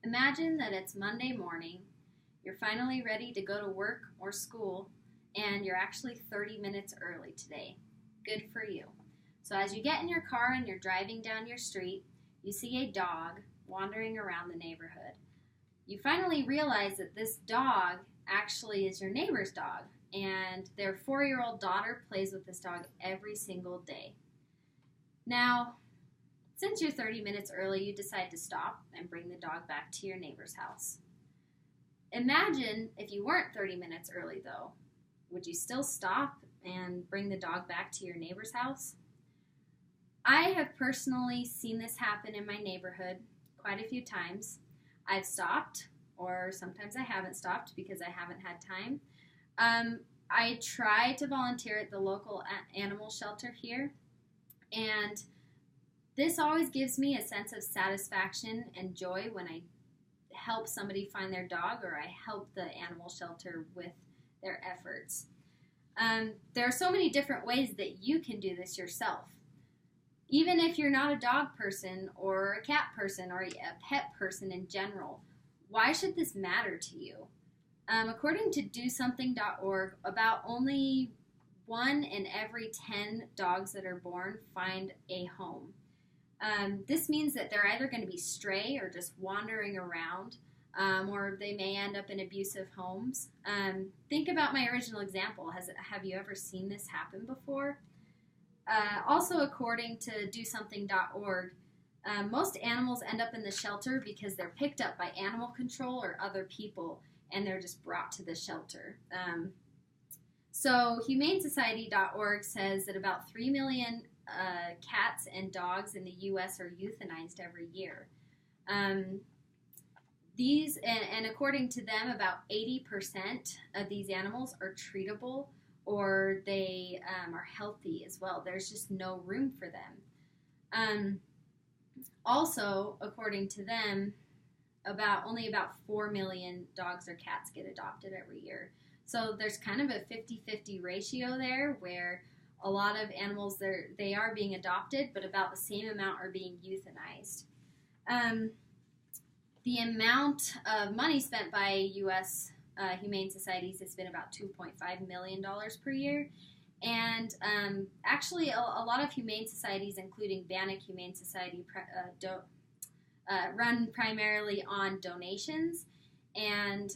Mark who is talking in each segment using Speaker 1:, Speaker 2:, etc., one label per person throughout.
Speaker 1: Imagine that it's Monday morning, you're finally ready to go to work or school, and you're actually 30 minutes early today. Good for you. So, as you get in your car and you're driving down your street, you see a dog wandering around the neighborhood. You finally realize that this dog actually is your neighbor's dog, and their 4-year-old daughter plays with this dog every single day. Now, since you're 30 minutes early, you decide to stop and bring the dog back to your neighbor's house. Imagine if you weren't 30 minutes early, though. Would you still stop and bring the dog back to your neighbor's house? I have personally seen this happen in my neighborhood quite a few times. I've stopped, or sometimes I haven't stopped because I haven't had time. I try to volunteer at the local animal shelter here, and this always gives me a sense of satisfaction and joy when I help somebody find their dog or I help the animal shelter with their efforts. There are so many different ways that you can do this yourself. Even if you're not a dog person or a cat person or a pet person in general, why should this matter to you? According to DoSomething.org, about only 1 in every 10 dogs that are born find a home. This means that they're either going to be stray or just wandering around, or they may end up in abusive homes. Think about my original example. Have you ever seen this happen before? Also, according to DoSomething.org, most animals end up in the shelter because they're picked up by animal control or other people, and they're just brought to the shelter. So HumaneSociety.org says that about 3 million cats and dogs in the U.S. are euthanized every year. These, and according to them, about 80% of these animals are treatable or they are healthy as well. There's just no room for them. Also, according to them, only about 4 million dogs or cats get adopted every year. So there's kind of a 50-50 ratio there where a lot of animals, they are being adopted, but about the same amount are being euthanized. The amount of money spent by U.S. Humane Societies has been about $2.5 million per year. And actually, a lot of humane societies, including Bannock Humane Society, run primarily on donations. And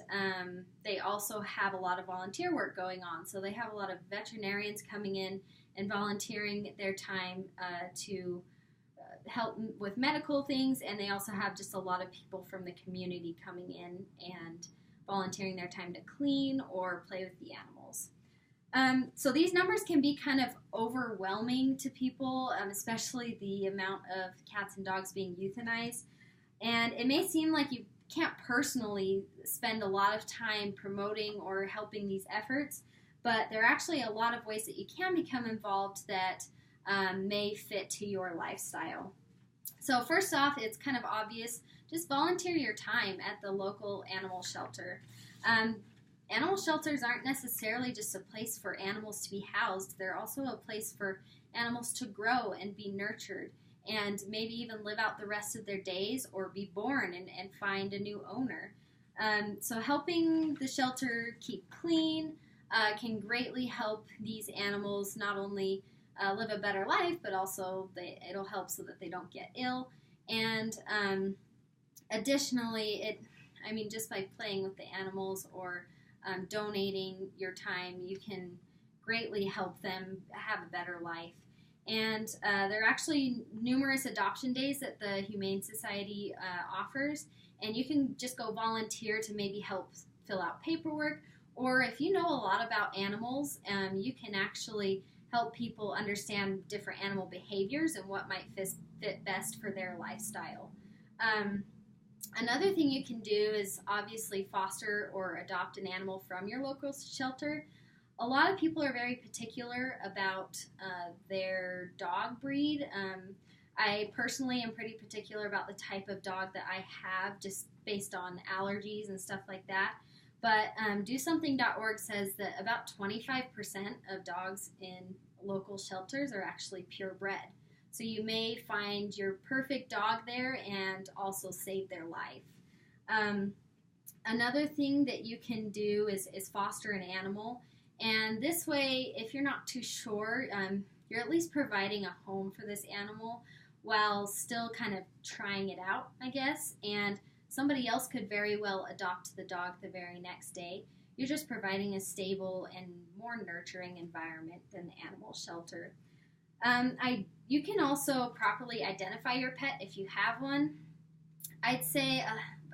Speaker 1: they also have a lot of volunteer work going on. So they have a lot of veterinarians coming in and volunteering their time to help with medical things. And they also have just a lot of people from the community coming in and volunteering their time to clean or play with the animals. So these numbers can be kind of overwhelming to people, especially the amount of cats and dogs being euthanized. And it may seem like you can't personally spend a lot of time promoting or helping these efforts, but there are actually a lot of ways that you can become involved that may fit to your lifestyle. So first off, it's kind of obvious, just volunteer your time at the local animal shelter. Animal shelters aren't necessarily just a place for animals to be housed. They're also a place for animals to grow and be nurtured and maybe even live out the rest of their days or be born and find a new owner. So helping the shelter keep clean can greatly help these animals not only live a better life, but also it'll help so that they don't get ill. And additionally, just by playing with the animals or donating your time, you can greatly help them have a better life. And there are actually numerous adoption days that the Humane Society offers, and you can just go volunteer to maybe help fill out paperwork, or if you know a lot about animals, you can actually help people understand different animal behaviors and what might fit best for their lifestyle. Another thing you can do is obviously foster or adopt an animal from your local shelter. A lot of people are very particular about their dog breed. I personally am pretty particular about the type of dog that I have, just based on allergies and stuff like that. But DoSomething.org says that about 25% of dogs in local shelters are actually purebred. So you may find your perfect dog there and also save their life. Another thing that you can do is foster an animal. And this way, if you're not too sure, you're at least providing a home for this animal while still kind of trying it out, I guess. And somebody else could very well adopt the dog the very next day. You're just providing a stable and more nurturing environment than the animal shelter. You can also properly identify your pet if you have one. I'd say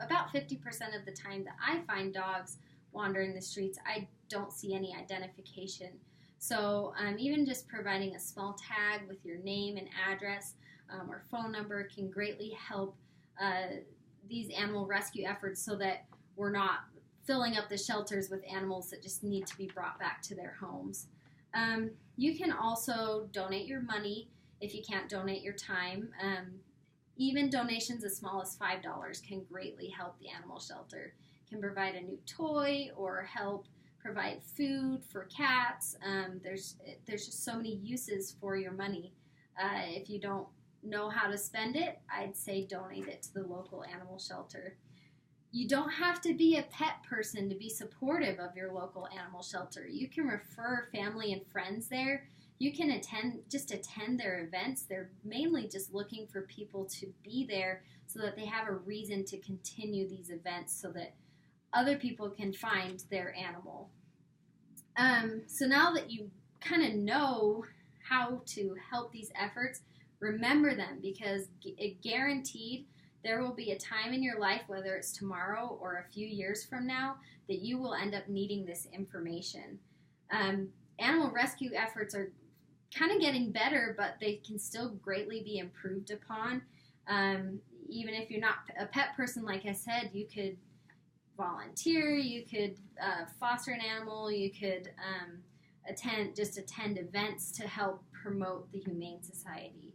Speaker 1: about 50% of the time that I find dogs wandering the streets, I don't see any identification. So even just providing a small tag with your name and address or phone number can greatly help these animal rescue efforts so that we're not filling up the shelters with animals that just need to be brought back to their homes. You can also donate your money if you can't donate your time. Even donations as small as $5 can greatly help the animal shelter. Can provide a new toy or help provide food for cats. There's just so many uses for your money. If you don't know how to spend it, I'd say donate it to the local animal shelter. You don't have to be a pet person to be supportive of your local animal shelter. You can refer family and friends there. You can attend their events. They're mainly just looking for people to be there so that they have a reason to continue these events so that other people can find their animal. So now that you kind of know how to help these efforts, remember them, because guaranteed there will be a time in your life, whether it's tomorrow or a few years from now, that you will end up needing this information. Animal rescue efforts are kind of getting better, but they can still greatly be improved upon. Even if you're not a pet person, like I said, you could volunteer, you could foster an animal, you could attend events to help promote the Humane Society.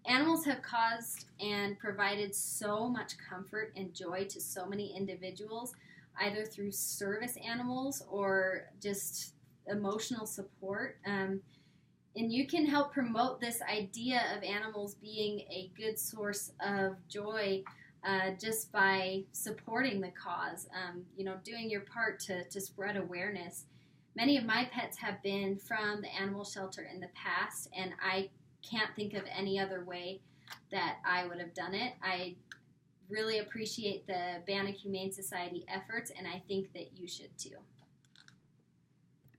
Speaker 1: Animals have caused and provided so much comfort and joy to so many individuals, either through service animals or just emotional support. And you can help promote this idea of animals being a good source of joy just by supporting the cause, doing your part to spread awareness. Many of my pets have been from the animal shelter in the past, and I can't think of any other way that I would have done it. I really appreciate the Bannock Humane Society efforts, and I think that you should too.